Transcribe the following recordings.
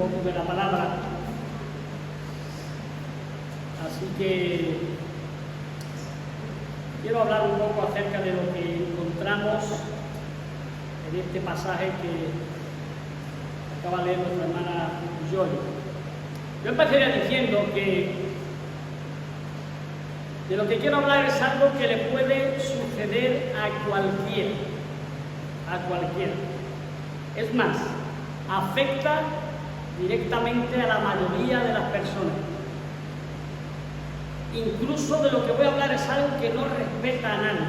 poco de la palabra. Así que quiero hablar un poco acerca de lo que encontramos en este pasaje que acaba de leer nuestra hermana Joy. Yo empezaría diciendo que de lo que quiero hablar es algo que le puede suceder a cualquiera. Es más, afecta directamente a la mayoría de las personas. Incluso de lo que voy a hablar es algo que no respeta a nadie.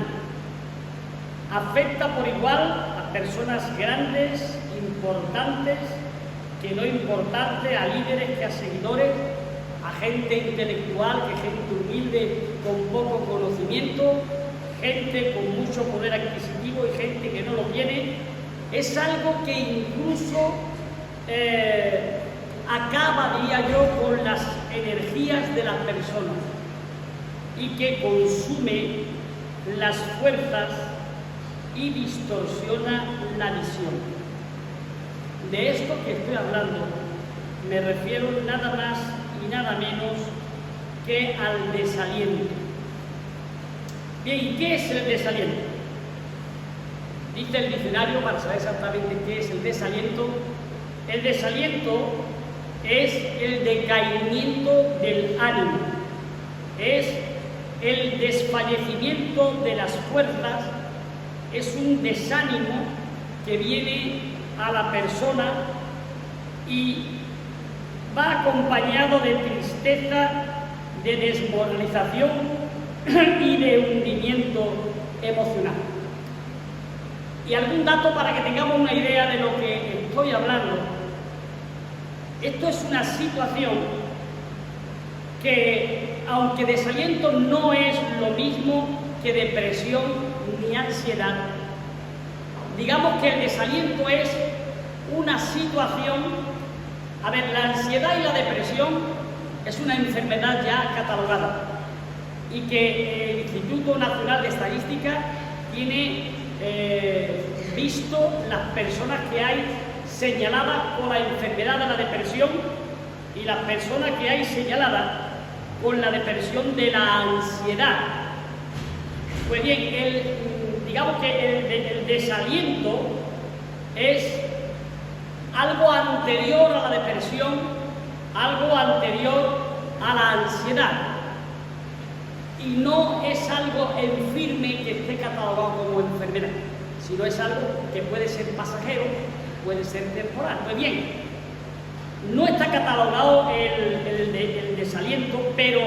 Afecta por igual a personas grandes, importantes, que no importantes, a líderes que a seguidores, a gente intelectual, que gente humilde con poco conocimiento, gente con mucho poder adquisitivo y gente que no lo tiene. Es algo que incluso acaba, diría yo, con las energías de las personas y que consume las fuerzas y distorsiona la visión. De esto que estoy hablando me refiero nada más y nada menos que al desaliento. Bien, ¿y qué es el desaliento? Dice el diccionario, para saber exactamente qué es el desaliento es el decaimiento del ánimo, es el desfallecimiento de las fuerzas, es un desánimo que viene a la persona y va acompañado de tristeza, de desmoralización y de hundimiento emocional. Y algún dato para que tengamos una idea de lo que estoy hablando. Esto es una situación que, aunque desaliento no es lo mismo que depresión ni ansiedad, digamos que el desaliento es una situación. A ver, la ansiedad y la depresión es una enfermedad ya catalogada y que el Instituto Nacional de Estadística tiene visto las personas que hay señaladas con la enfermedad de la depresión y las personas que hay señaladas con la depresión de la ansiedad. Pues bien, digamos que el desaliento es algo anterior a la depresión, algo anterior a la ansiedad, y no es algo en firme que esté catalogado como enfermedad, sino es algo que puede ser pasajero, puede ser temporal. Pues bien, no está catalogado el desaliento, pero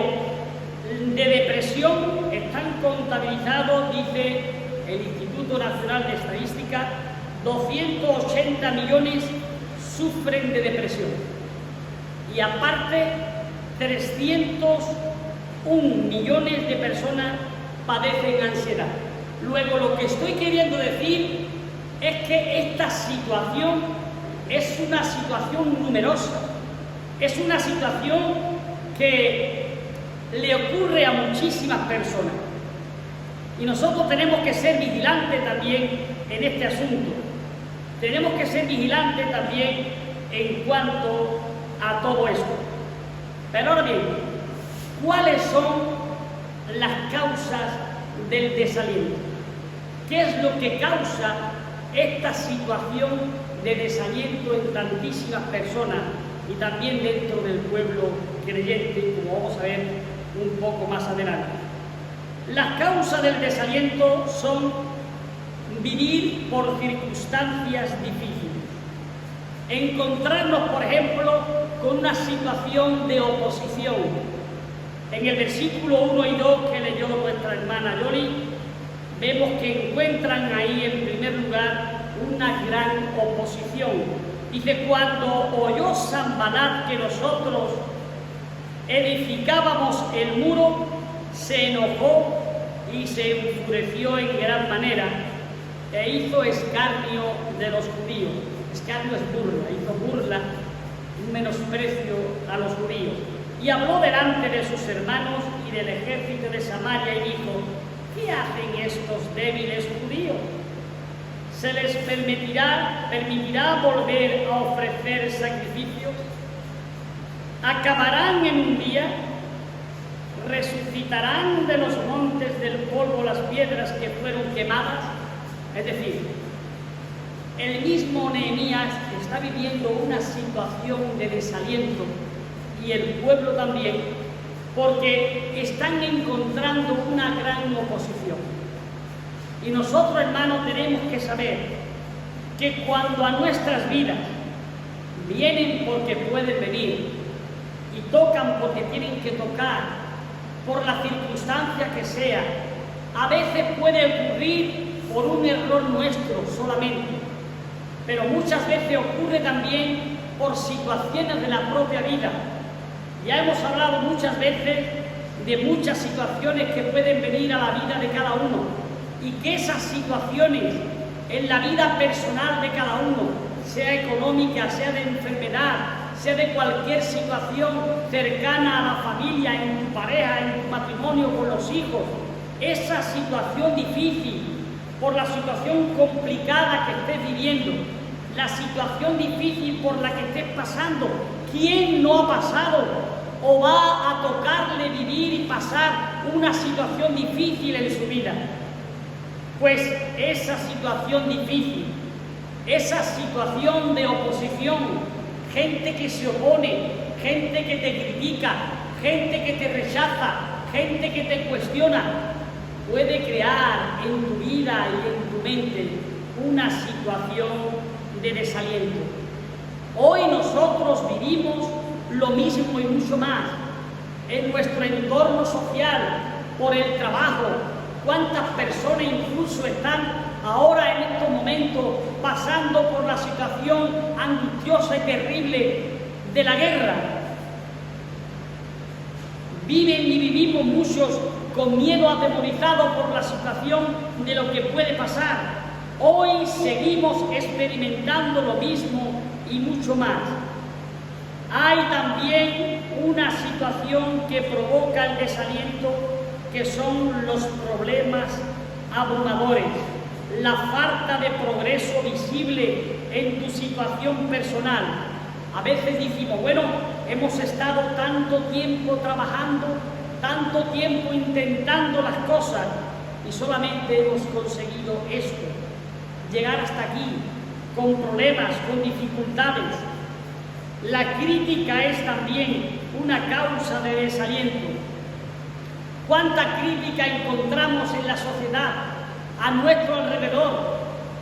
de depresión están contabilizados, dice el Instituto Nacional de Estadística, 280 millones sufren de depresión y aparte 301 millones de personas padecen ansiedad. Luego, lo que estoy queriendo decir es que esta situación es una situación numerosa, es una situación que le ocurre a muchísimas personas y nosotros tenemos que ser vigilantes también en este asunto. Tenemos que ser vigilantes también en cuanto a todo esto. Pero ahora bien, ¿cuáles son las causas del desaliento? ¿Qué es lo que causa esta situación de desaliento en tantísimas personas y también dentro del pueblo creyente, como vamos a ver un poco más adelante? Las causas del desaliento son vivir por circunstancias difíciles, encontrarnos, por ejemplo, con una situación de oposición. En el versículo 1 y 2 que leyó nuestra hermana Yoli, vemos que encuentran ahí en primer lugar una gran oposición. Dice: cuando oyó Sanbalat que nosotros edificábamos el muro, se enojó y se enfureció en gran manera e hizo escarnio de los judíos. Escarnio es burla, hizo burla, un menosprecio a los judíos. Y habló delante de sus hermanos y del ejército de Samaria y dijo: ¿qué hacen estos débiles judíos? se les permitirá volver a ofrecer sacrificios, acabarán en un día, resucitarán de los montes del polvo las piedras que fueron quemadas. Es decir, el mismo Nehemías está viviendo una situación de desaliento, y el pueblo también, porque están encontrando una gran oposición. Y nosotros, hermanos, tenemos que saber que cuando a nuestras vidas vienen porque pueden venir y tocan porque tienen que tocar, por la circunstancia que sea, a veces puede ocurrir por un error nuestro solamente, pero muchas veces ocurre también por situaciones de la propia vida. Ya hemos hablado muchas veces de muchas situaciones que pueden venir a la vida de cada uno, y que esas situaciones en la vida personal de cada uno, sea económica, sea de enfermedad, sea de cualquier situación cercana a la familia, en tu pareja, en tu matrimonio, con los hijos, esa situación difícil, por la situación complicada que estés viviendo, la situación difícil por la que estés pasando, ¿quién no ha pasado o va a tocarle vivir y pasar una situación difícil en su vida? Pues esa situación difícil, esa situación de oposición, gente que se opone, gente que te critica, gente que te rechaza, gente que te cuestiona, puede crear en tu vida y en tu mente una situación de desaliento. Hoy nosotros vivimos lo mismo y mucho más en nuestro entorno social, por el trabajo. ¿Cuántas personas incluso están ahora en estos momentos pasando por la situación angustiosa y terrible de la guerra? Viven y vivimos muchos con miedo, atemorizados por la situación de lo que puede pasar. Hoy seguimos experimentando lo mismo y mucho más. Hay también una situación que provoca el desaliento, que son los problemas abrumadores, la falta de progreso visible en tu situación personal. A veces decimos, bueno, hemos estado tanto tiempo trabajando, tanto tiempo intentando las cosas, y solamente hemos conseguido esto, llegar hasta aquí, con problemas, con dificultades. La crítica es también una causa de desaliento. ¿Cuánta crítica encontramos en la sociedad, a nuestro alrededor?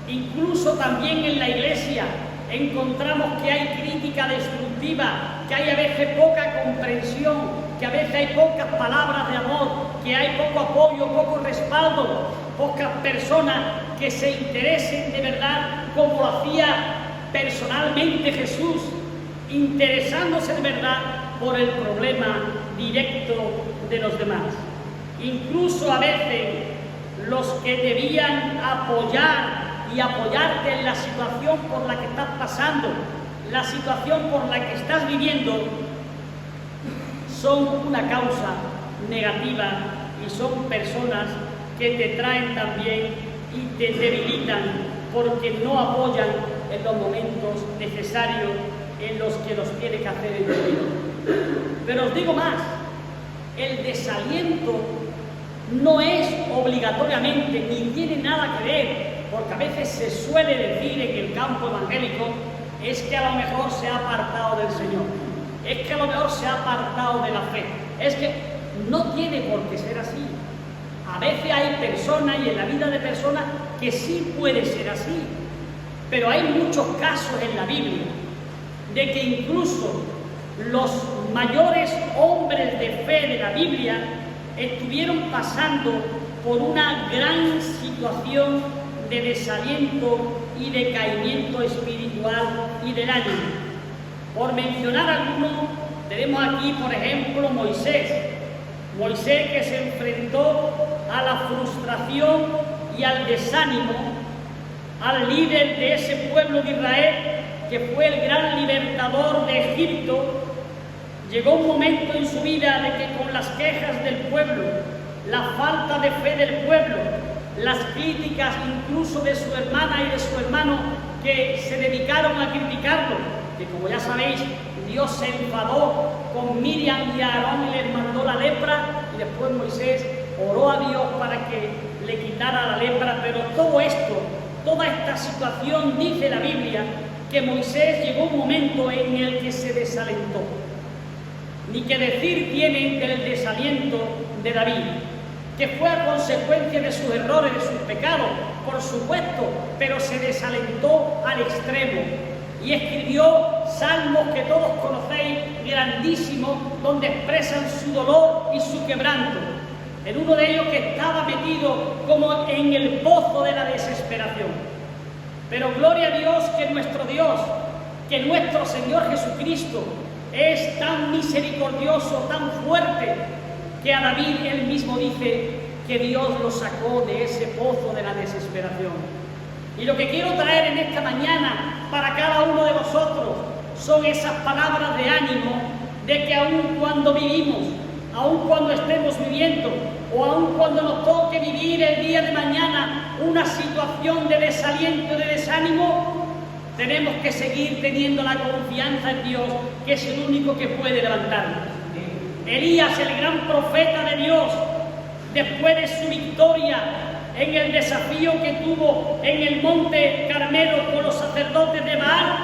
Incluso también en la iglesia encontramos que hay crítica destructiva, que hay a veces poca comprensión, que a veces hay pocas palabras de amor, que hay poco apoyo, poco respaldo, pocas personas que se interesen de verdad como lo hacía personalmente Jesús, interesándose de verdad por el problema directo de los demás. Incluso a veces los que debían apoyar y apoyarte en la situación por la que estás pasando, la situación por la que estás viviendo, son una causa negativa y son personas que te traen también y te debilitan porque no apoyan en los momentos necesarios en los que los tiene que hacer en tu vida. Pero os digo más, el desaliento no es obligatoriamente ni tiene nada que ver, porque a veces se suele decir en el campo evangélico, es que a lo mejor se ha apartado del Señor, es que a lo mejor se ha apartado de la fe, es que no tiene por qué ser así. A veces hay personas y en la vida de personas que sí puede ser así, pero hay muchos casos en la Biblia de que incluso los mayores hombres de fe de la Biblia estuvieron pasando por una gran situación de desaliento y decaimiento espiritual y del ánimo. Por mencionar algunos, tenemos aquí, por ejemplo, Moisés que se enfrentó a la frustración y al desánimo, al líder de ese pueblo de Israel, que fue el gran libertador de Egipto. Llegó un momento en su vida de que con las quejas del pueblo, la falta de fe del pueblo, las críticas incluso de su hermana y de su hermano, que se dedicaron a criticarlo, que como ya sabéis, Dios se enfadó con Miriam y a Aarón y les mandó la lepra, y después Moisés oró a Dios para que le quitara la lepra. Pero todo esto, toda esta situación, dice la Biblia, que Moisés llegó un momento en el que se desalentó. Ni que decir tienen del desaliento de David, que fue a consecuencia de sus errores, de sus pecados, por supuesto, pero se desalentó al extremo y escribió salmos que todos conocéis, grandísimos, donde expresan su dolor y su quebranto. En uno de ellos que estaba metido como en el pozo de la desesperación. Pero gloria a Dios, que nuestro Señor Jesucristo es tan misericordioso, tan fuerte, que a David él mismo dice que Dios lo sacó de ese pozo de la desesperación. Y lo que quiero traer en esta mañana para cada uno de vosotros son esas palabras de ánimo, de que aun cuando vivimos, aun cuando estemos viviendo, o aun cuando nos toque vivir el día de mañana una situación de desaliento, de desánimo, tenemos que seguir teniendo la confianza en Dios, que es el único que puede levantarnos. Elías, el gran profeta de Dios, después de su victoria en el desafío que tuvo en el monte Carmelo con los sacerdotes de Baal,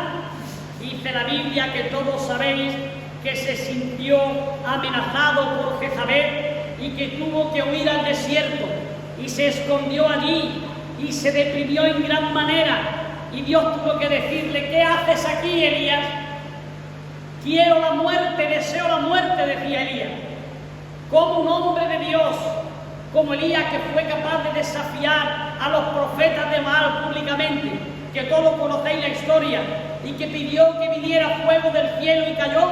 dice la Biblia que todos sabéis que se sintió amenazado por Jezabel y que tuvo que huir al desierto y se escondió allí y se deprimió en gran manera, y Dios tuvo que decirle: ¿qué haces aquí, Elías? Quiero la muerte, deseo la muerte, decía Elías. Como un hombre de Dios, como Elías, que fue capaz de desafiar a los profetas de Baal públicamente, que todos conocéis la historia, y que pidió que viniera fuego del cielo y cayó,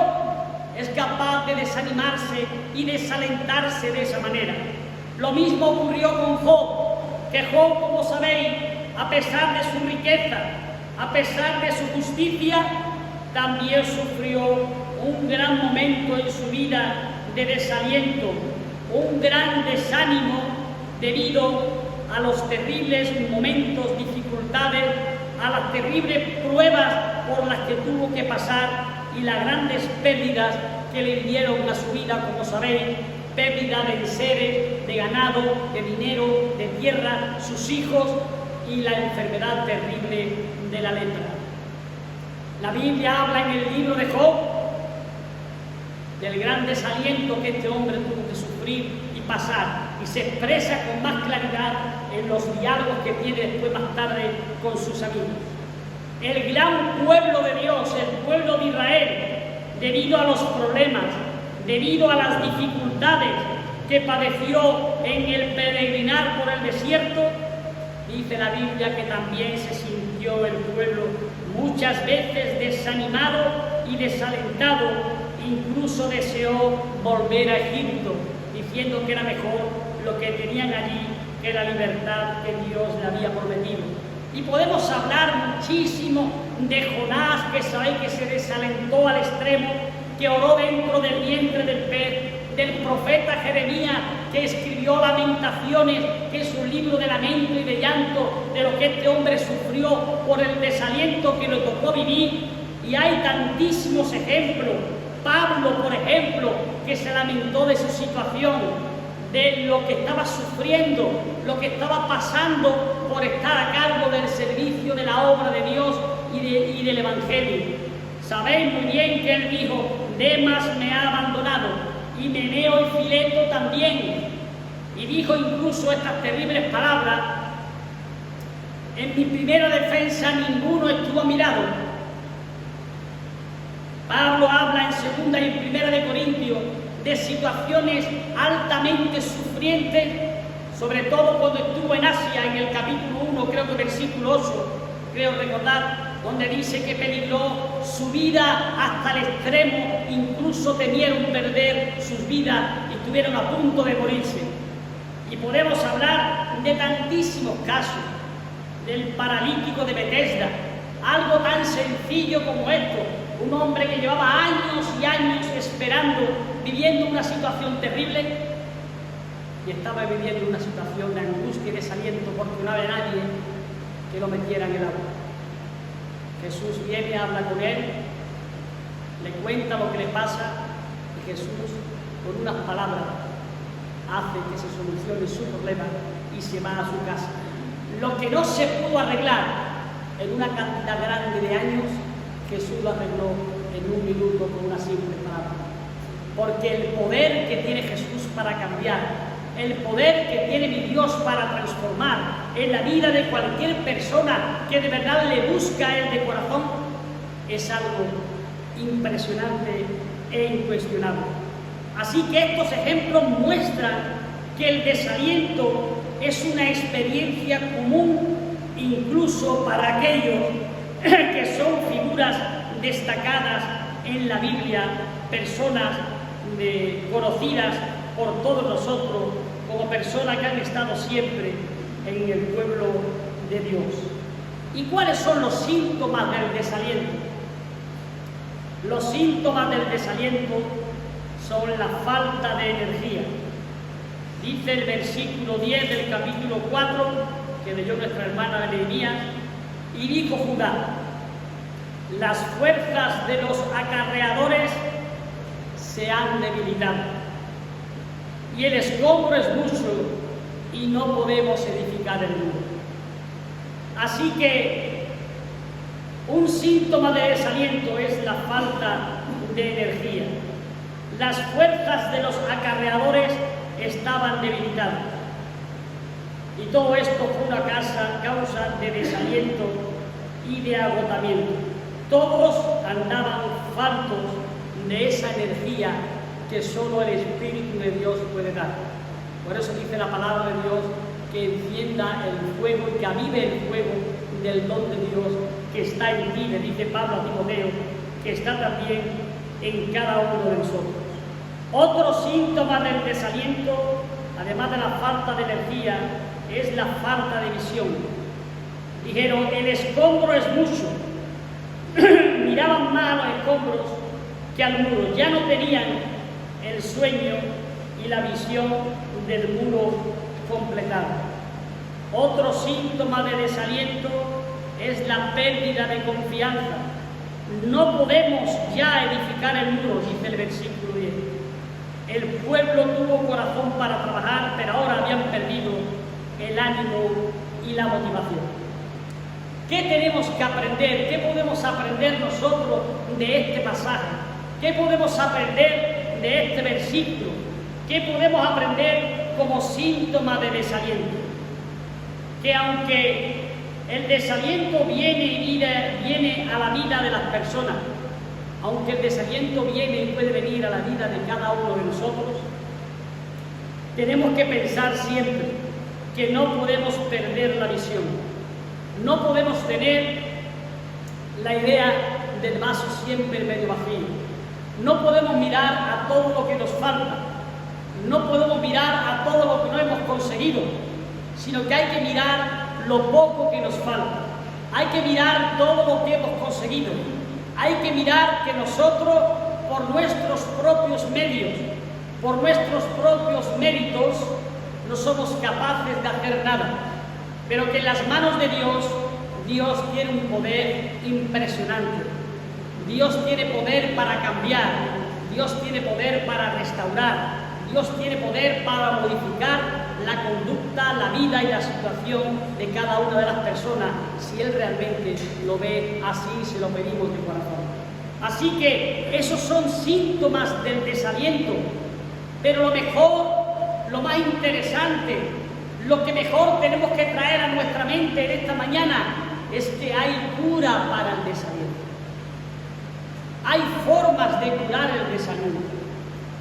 es capaz de desanimarse y desalentarse de esa manera. Lo mismo ocurrió con Job, que Job, como sabéis, a pesar de su riqueza, a pesar de su justicia, también sufrió un gran momento en su vida de desaliento, un gran desánimo debido a los terribles momentos, dificultades, a las terribles pruebas por las que tuvo que pasar y las grandes pérdidas que le vinieron a su vida, como sabéis, pérdida de seres, de ganado, de dinero, de tierra, sus hijos y la enfermedad terrible de la lepra. La Biblia habla en el libro de Job del gran desaliento que este hombre tuvo que sufrir y pasar, y se expresa con más claridad en los diálogos que tiene después más tarde con sus amigos. El gran pueblo de Dios, el pueblo de Israel, debido a los problemas, debido a las dificultades que padeció en el peregrinar por el desierto, dice la Biblia que también se sintió el pueblo muchas veces desanimado y desalentado, incluso deseó volver a Egipto, diciendo que era mejor lo que tenían allí que la libertad que Dios le había prometido. Y podemos hablar muchísimo de Jonás, que sabéis que se desalentó al extremo, que oró dentro del vientre del pez, del profeta Jeremías, que escribió Lamentaciones, que es un libro de lamento y de llanto de lo que este hombre sufrió por el desaliento que le tocó vivir. Y hay tantísimos ejemplos. Pablo, por ejemplo, que se lamentó de su situación, de lo que estaba sufriendo, lo que estaba pasando por estar a cargo del servicio de la obra de Dios y del Evangelio. Sabéis muy bien que él dijo: Demas me ha abandonado, y Meneo y Fileto también. Y dijo incluso estas terribles palabras: en mi primera defensa ninguno estuvo a mi lado. Pablo habla en segunda y en primera de Corintios de situaciones altamente sufrientes, sobre todo cuando estuvo en Asia, en el capítulo 1, creo que versículo 8, creo recordar, donde dice que peligró su vida hasta el extremo, incluso temieron perder sus vidas y estuvieron a punto de morirse. Y podemos hablar de tantísimos casos, del paralítico de Betesda, algo tan sencillo como esto, un hombre que llevaba años y años esperando, viviendo una situación terrible, y estaba viviendo una situación de angustia y desaliento porque no había nadie que lo metiera en el agua. Jesús viene, habla con él, le cuenta lo que le pasa y Jesús, con unas palabras, hace que se solucione su problema y se va a su casa. Lo que no se pudo arreglar en una cantidad grande de años, Jesús lo arregló en un minuto con una simple palabra. Porque el poder que tiene Jesús para cambiar, el poder que tiene mi Dios para transformar en la vida de cualquier persona que de verdad le busca a Él de corazón, es algo impresionante e incuestionable. Así que estos ejemplos muestran que el desaliento es una experiencia común incluso para aquellos que son figuras destacadas en la Biblia, personas conocidas por todos nosotros como personas que han estado siempre en el pueblo de Dios. ¿Y cuáles son los síntomas del desaliento? Los síntomas del desaliento son la falta de energía. Dice el versículo 10 del capítulo 4, que leyó nuestra hermana Nehemías, y dijo Judá: las fuerzas de los acarreadores se han debilitado, y el escombro es mucho, y no podemos edificar el muro. Así que un síntoma de desaliento es la falta de energía. Las fuerzas de los acarreadores estaban debilitadas. Y todo esto fue una causa de desaliento y de agotamiento. Todos andaban faltos de esa energía que solo el Espíritu de Dios puede dar. Por eso dice la palabra de Dios que encienda el fuego y que avive el fuego del don de Dios que está en ti, le dice Pablo a Timoteo, que está también en cada uno de nosotros. Otro síntoma del desaliento, además de la falta de energía, es la falta de visión. Dijeron: el escombro es mucho. Miraban más a los escombros que al muro. Ya no tenían el sueño y la visión del muro completado. Otro síntoma de desaliento es la pérdida de confianza. No podemos ya edificar el muro, dice el versículo 10. El pueblo tuvo corazón para trabajar, pero ahora habían perdido el ánimo y la motivación. ¿Qué tenemos que aprender? ¿Qué podemos aprender nosotros de este pasaje? ¿Qué podemos aprender de este versículo? ¿Qué podemos aprender como síntoma de desaliento? Que aunque el desaliento viene a la vida de las personas, aunque el desaliento viene y puede venir a la vida de cada uno de nosotros, tenemos que pensar siempre que no podemos perder la visión. No podemos tener la idea del vaso siempre medio vacío. No podemos mirar a todo lo que nos falta. No podemos mirar a todo lo que no hemos conseguido, sino que hay que mirar lo poco que nos falta. Hay que mirar todo lo que hemos conseguido. Hay que mirar que nosotros, por nuestros propios medios, por nuestros propios méritos, no somos capaces de hacer nada, pero que en las manos de Dios, Dios tiene un poder impresionante. Dios tiene poder para cambiar, Dios tiene poder para restaurar, Dios tiene poder para modificar la conducta, la vida y la situación de cada una de las personas, si Él realmente lo ve así, se lo pedimos de corazón. Así que esos son síntomas del desaliento, pero lo mejor, lo más interesante, lo que mejor tenemos que traer a nuestra mente en esta mañana es que hay cura para el desaliento. Hay formas de curar el desaliento.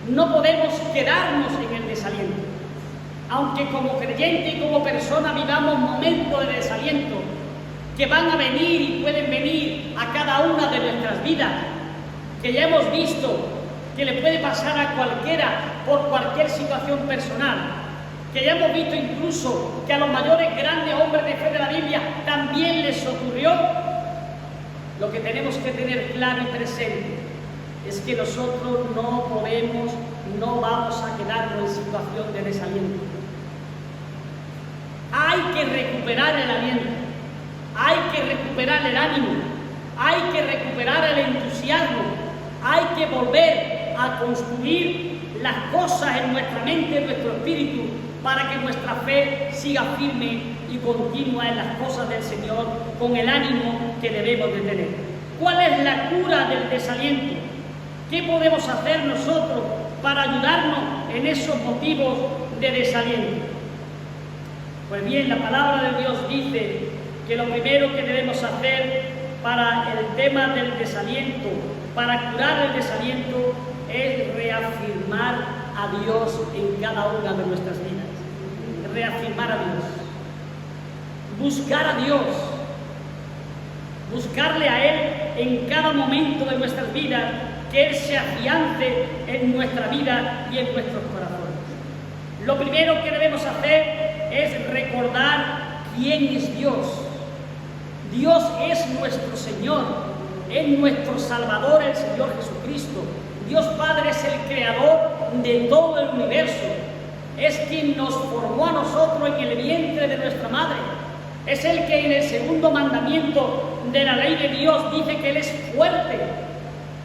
No podemos quedarnos en el desaliento. Aunque como creyente y como persona vivamos momentos de desaliento que van a venir y pueden venir a cada una de nuestras vidas, que ya hemos visto que le puede pasar a cualquiera por cualquier situación personal, que ya hemos visto incluso que a los mayores grandes hombres de fe de la Biblia también les ocurrió. Lo que tenemos que tener claro y presente es que nosotros no vamos a quedarnos en situación de desaliento. que recuperar el aliento, hay que recuperar el ánimo, hay que recuperar el entusiasmo, hay que volver a construir las cosas en nuestra mente, en nuestro espíritu, para que nuestra fe siga firme y continua en las cosas del Señor, con el ánimo que debemos de tener. ¿Cuál es la cura del desaliento? ¿Qué podemos hacer nosotros para ayudarnos en esos motivos de desaliento? Pues bien, la palabra de Dios dice que lo primero que debemos hacer para el tema del desaliento, para curar el desaliento, es reafirmar a Dios en cada una de nuestras vidas. Reafirmar a Dios. Buscar a Dios. Buscarle a Él en cada momento de nuestras vidas, que Él se afiance en nuestra vida y en nuestros corazones. Lo primero que debemos hacer es recordar quién es Dios. Dios es nuestro Señor, es nuestro Salvador, el Señor Jesucristo. Dios Padre es el creador de todo el universo. Es quien nos formó a nosotros en el vientre de nuestra madre. Es el que en el segundo mandamiento de la ley de Dios dice que Él es fuerte,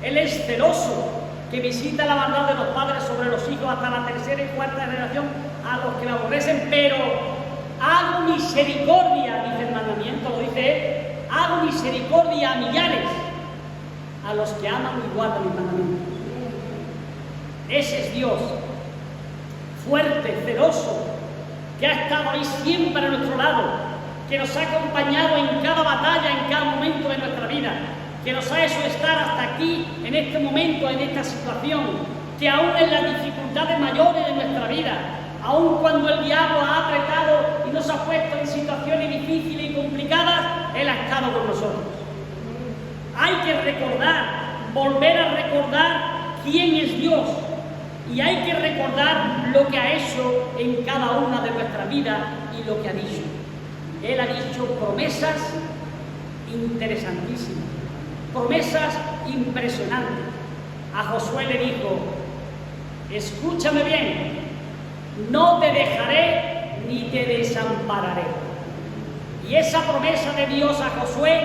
Él es celoso, que visita la maldad de los padres sobre los hijos hasta la tercera y cuarta generación a los que la aborrecen, pero hago misericordia, dice el mandamiento, lo dice Él, hago misericordia a millares, a los que aman y guardan mis mandamientos. Ese es Dios, fuerte, celoso, que ha estado ahí siempre a nuestro lado, que nos ha acompañado en cada batalla, en cada momento de nuestra vida, que nos ha hecho estar hasta aquí, en este momento, en esta situación, que aún en las dificultades mayores de nuestra vida, aun cuando el diablo ha apretado y nos ha puesto en situaciones difíciles y complicadas, Él ha estado con nosotros. Hay que recordar, volver a recordar quién es Dios, y hay que recordar lo que ha hecho en cada una de nuestras vidas y lo que ha dicho. Él ha dicho promesas interesantísimas, promesas impresionantes. A Josué le dijo: escúchame bien, no te dejaré ni te desampararé. Y esa promesa de Dios a Josué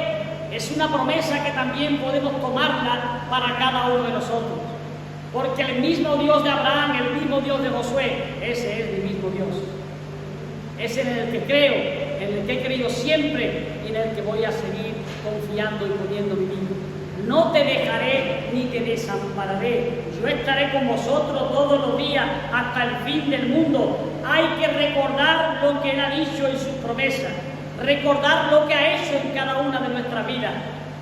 es una promesa que también podemos tomarla para cada uno de nosotros. Porque el mismo Dios de Abraham, el mismo Dios de Josué, ese es mi mismo Dios. Es en el que creo, en el que he creído siempre y en el que voy a seguir confiando y poniendo mi vida. No te dejaré ni te desampararé. Yo estaré con vosotros todos los días hasta el fin del mundo. Hay que recordar lo que Él ha dicho en sus promesas. Recordar lo que ha hecho en cada una de nuestras vidas.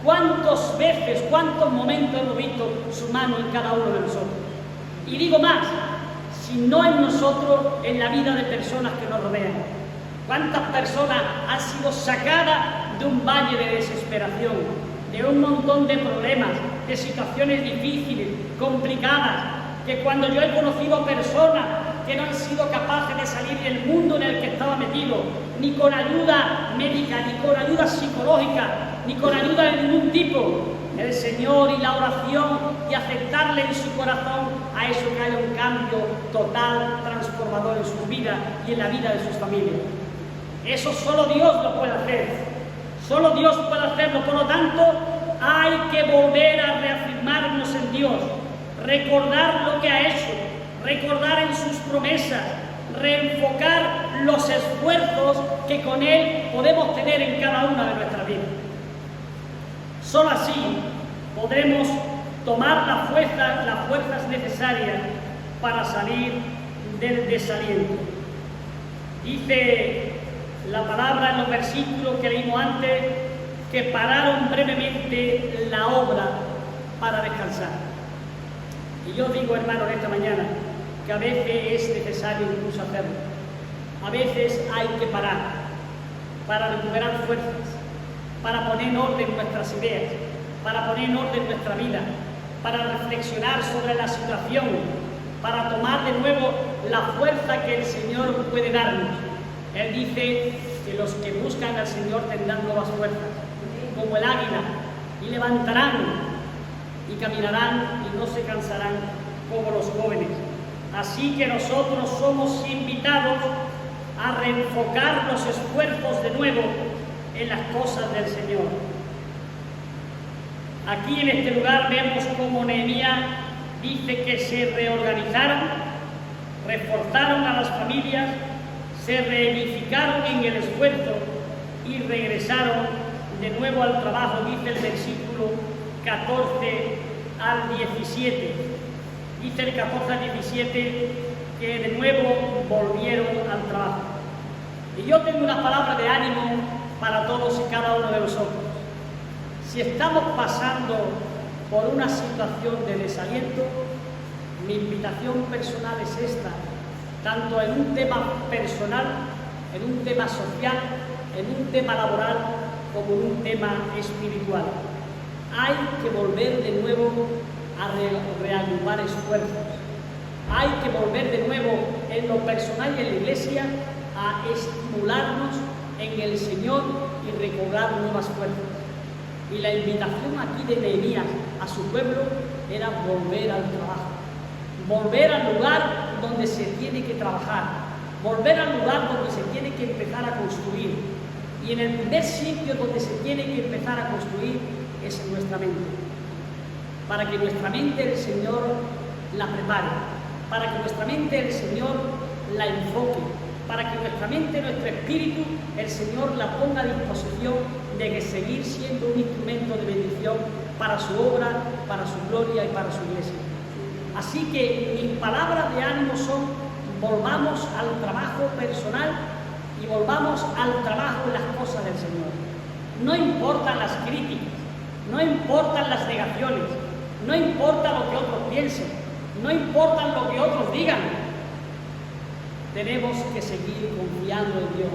Cuántas veces, cuántos momentos hemos visto su mano en cada uno de nosotros. Y digo más, si no en nosotros, en la vida de personas que nos rodean. Cuántas personas han sido sacadas de un valle de desesperación, de un montón de problemas, de situaciones difíciles, complicadas, que cuando yo he conocido personas que no han sido capaces de salir del mundo en el que estaba metido, ni con ayuda médica, ni con ayuda psicológica, ni con ayuda de ningún tipo, el Señor y la oración y aceptarle en su corazón a eso que haya un cambio total, transformador en su vida y en la vida de sus familias. Eso solo Dios lo puede hacer, solo Dios puede hacerlo. Por lo tanto, hay que volver a reafirmarnos en Dios, recordar lo que ha hecho, recordar en sus promesas, reenfocar los esfuerzos que con Él podemos tener en cada una de nuestras vidas. Solo así podremos tomar las fuerzas necesarias para salir del desaliento. Dice la palabra en los versículos que leímos antes que pararon brevemente la obra para descansar. Y yo digo, hermanos, esta mañana, que a veces es necesario incluso hacerlo. A veces hay que parar para recuperar fuerzas, para poner en orden nuestras ideas, para poner en orden nuestra vida, para reflexionar sobre la situación, para tomar de nuevo la fuerza que el Señor puede darnos. Él dice que los que buscan al Señor tendrán nuevas fuerzas, como el águila, y levantarán y caminarán y no se cansarán como los jóvenes. Así que nosotros somos invitados a reenfocar los esfuerzos de nuevo en las cosas del Señor. Aquí en este lugar vemos cómo Nehemías dice que se reorganizaron, reforzaron a las familias, se reedificaron en el esfuerzo y regresaron de nuevo al trabajo, dice el versículo 14 al 17. Dice el 14 al 17 que de nuevo volvieron al trabajo. Y yo tengo una palabra de ánimo para todos y cada uno de nosotros. Si estamos pasando por una situación de desaliento, mi invitación personal es esta, tanto en un tema personal, en un tema social, en un tema laboral, como en un tema espiritual. Hay que volver de nuevo a reagrupar esfuerzos. Hay que volver de nuevo en lo personal y en la iglesia a estimularnos en el Señor y recobrar nuevas fuerzas. Y la invitación aquí de Nehemías a su pueblo era volver al trabajo, volver al lugar donde se tiene que trabajar, volver al lugar donde se tiene que empezar a construir. Y en el primer sitio donde se tiene que empezar a construir es en nuestra mente, para que nuestra mente el Señor la prepare, para que nuestra mente el Señor la enfoque, para que nuestra mente, nuestro espíritu, el Señor la ponga a disposición de seguir siendo un instrumento de bendición para su obra, para su gloria y para su iglesia. Así que mis palabras de ánimo son: volvamos al trabajo personal y volvamos al trabajo en las cosas del Señor. No importan las críticas, no importan las negaciones, no importa lo que otros piensen, no importa lo que otros digan. Tenemos que seguir confiando en Dios.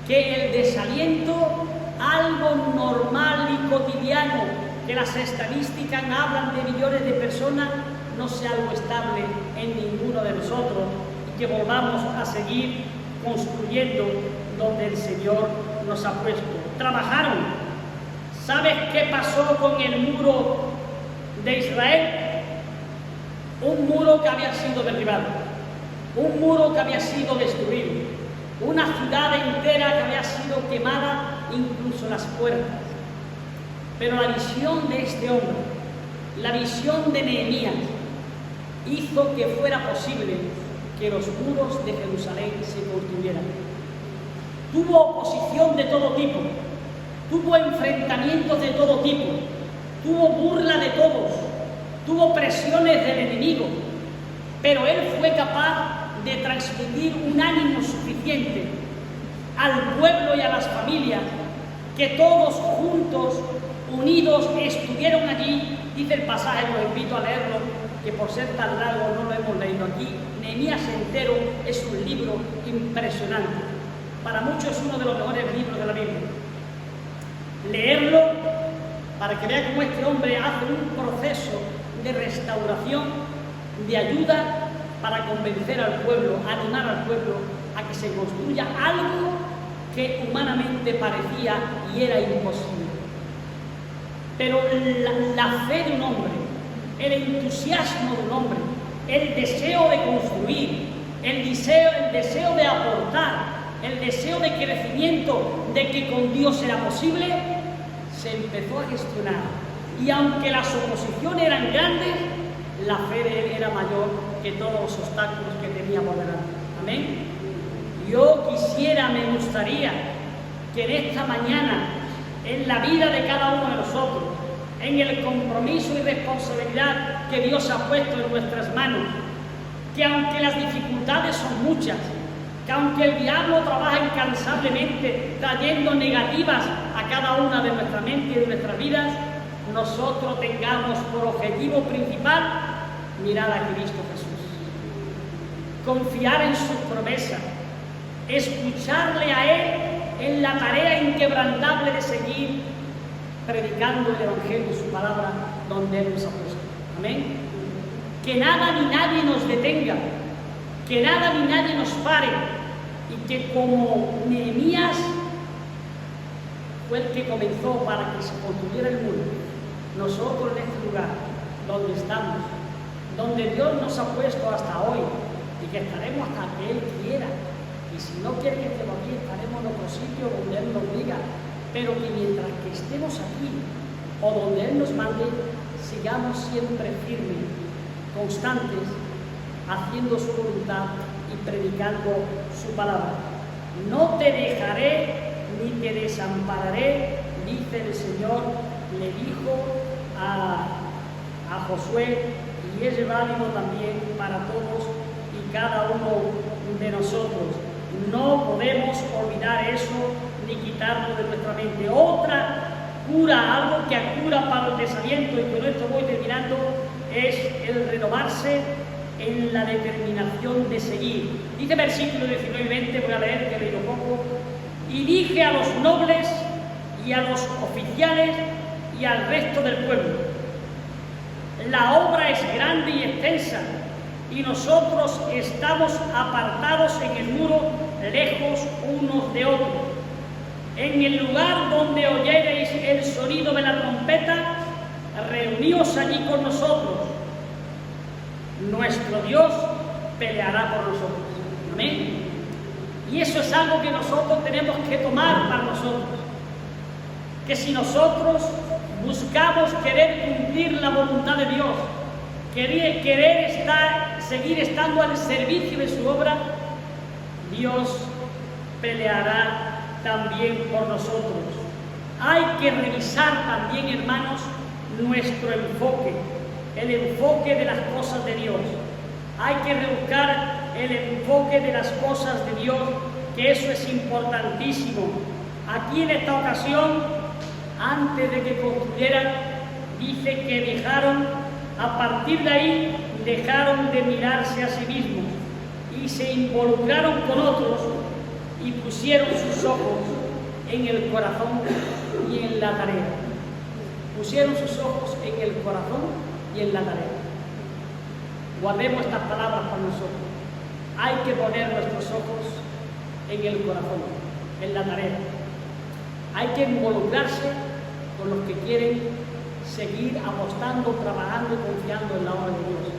Que el desaliento, algo normal y cotidiano, que las estadísticas hablan de millones de personas, no sea algo estable en ninguno de nosotros, y que volvamos a seguir construyendo donde el Señor nos ha puesto. Trabajaron. ¿Sabes qué pasó con el muro de Israel? Un muro que había sido derribado. Un muro que había sido destruido, una ciudad entera que había sido quemada, incluso las puertas. Pero la visión de este hombre, la visión de Nehemías, hizo que fuera posible que los muros de Jerusalén se construyeran. Tuvo oposición de todo tipo, tuvo enfrentamientos de todo tipo, tuvo burla de todos, tuvo presiones del enemigo, pero él fue capaz de transmitir un ánimo suficiente al pueblo y a las familias, que todos juntos, unidos, estuvieron allí. Dice el pasaje, los invito a leerlo, que por ser tan largo no lo hemos leído aquí. Nehemías entero es un libro impresionante. Para muchos es uno de los mejores libros de la Biblia. Leerlo para que vea cómo este hombre hace un proceso de restauración, de ayuda, para convencer al pueblo, animar al pueblo a que se construya algo que humanamente parecía y era imposible. Pero la fe de un hombre, el entusiasmo de un hombre, el deseo de construir, el deseo de aportar, el deseo de crecimiento, de que con Dios era posible, se empezó a gestionar. Y aunque las oposiciones eran grandes, la fe de él era mayor que todos los obstáculos que tenía por delante. Amén. Yo quisiera, me gustaría que en esta mañana, en la vida de cada uno de nosotros, en el compromiso y responsabilidad que Dios ha puesto en nuestras manos, que aunque las dificultades son muchas, que aunque el diablo trabaja incansablemente trayendo negativas a cada una de nuestra mente y de nuestras vidas, nosotros tengamos por objetivo principal mirar a Cristo Jesús, confiar en sus promesas, escucharle a Él en la tarea inquebrantable de seguir predicando el Evangelio y su palabra donde Él nos ha puesto. Amén. Que nada ni nadie nos detenga, que nada ni nadie nos pare, y que como Nehemías fue el que comenzó para que se construyera el muro, nosotros en este lugar donde estamos, donde Dios nos ha puesto hasta hoy, y que estaremos hasta que Él quiera, Y si no quiere que estemos aquí, estaremos en otro sitio donde Él nos diga, pero que mientras que estemos aquí o donde Él nos mande, sigamos siempre firmes, constantes, haciendo su voluntad y predicando su palabra. No te dejaré ni te desampararé, dice el Señor, le dijo a Josué, y es válido también para todos y cada uno de nosotros. No podemos olvidar eso ni quitarlo de nuestra mente. Otra cura, algo que cura para el desaliento, y con esto voy terminando, es el renovarse en la determinación de seguir. Dice versículo 19 y 20, voy a leer, que he leído poco. Y dije a los nobles y a los oficiales y al resto del pueblo: la obra es grande y extensa, y nosotros estamos apartados en el muro, lejos unos de otros. En el lugar donde oyereis el sonido de la trompeta, reuníos allí con nosotros. Nuestro Dios peleará por nosotros. Amén. Y eso es algo que nosotros tenemos que tomar para nosotros. Que si nosotros buscamos querer cumplir la voluntad de Dios, seguir estando al servicio de su obra, Dios peleará también por nosotros. Hay que revisar también, hermanos, nuestro enfoque, el enfoque de las cosas de Dios. Hay que rebuscar el enfoque de las cosas de Dios, que eso es importantísimo. Aquí en esta ocasión, antes de que construyeran, dice que a partir de ahí, dejaron de mirarse a sí mismos y se involucraron con otros y pusieron sus ojos en el corazón y en la tarea. Pusieron sus ojos en el corazón y en la tarea. Guardemos estas palabras para nosotros. Hay que poner nuestros ojos en el corazón, en la tarea. Hay que involucrarse con los que quieren seguir apostando, trabajando y confiando en la obra de Dios.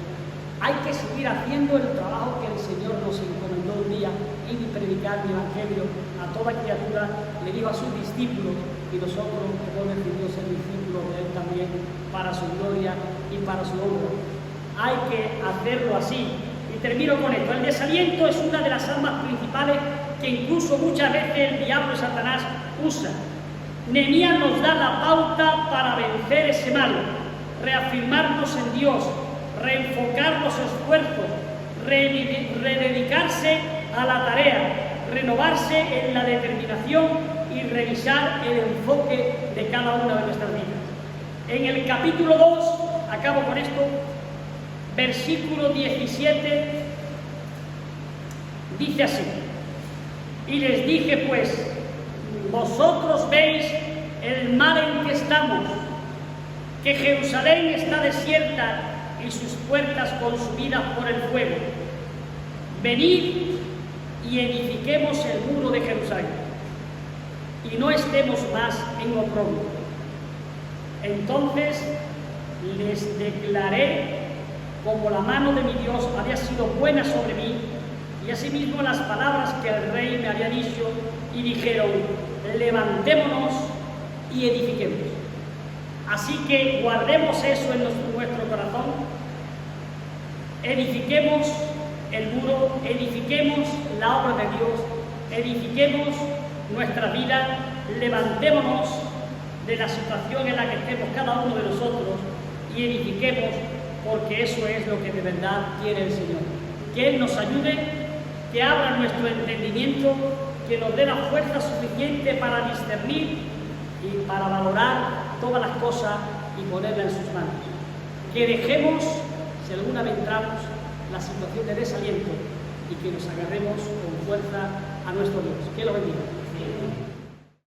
Hay que seguir haciendo el trabajo que el Señor nos encomendó un día, ir y predicar el Evangelio a toda criatura, le dijo a sus discípulos, y nosotros hemos decidido ser discípulos de Él también para su gloria y para su obra. Hay que hacerlo así. Y termino con esto. El desaliento es una de las armas principales que incluso muchas veces el diablo y Satanás usa. Nehemías nos da la pauta para vencer ese mal, reafirmarnos en Dios, reenfocar los esfuerzos, rededicarse a la tarea, renovarse en la determinación y revisar el enfoque de cada una de nuestras vidas. En el capítulo 2, acabo con esto, versículo 17, dice así: y les dije pues, vosotros veis el mal en que estamos, que Jerusalén está desierta y sus puertas consumidas por el fuego. Venid y edifiquemos el muro de Jerusalén, y no estemos más en oprobio. Entonces les declaré como la mano de mi Dios había sido buena sobre mí, y asimismo las palabras que el rey me había dicho, y dijeron: levantémonos y edifiquemos. Así que guardemos eso en nuestro corazón, edifiquemos el muro, edifiquemos la obra de Dios, edifiquemos nuestra vida, levantémonos de la situación en la que estemos cada uno de nosotros y edifiquemos, porque eso es lo que de verdad quiere el Señor. Que Él nos ayude, que abra nuestro entendimiento, que nos dé la fuerza suficiente para discernir y para valorar todas las cosas y ponerlas en sus manos. Que dejemos, si alguna vez entramos, la situación de desaliento y que nos agarremos con fuerza a nuestro Dios. Que lo bendiga.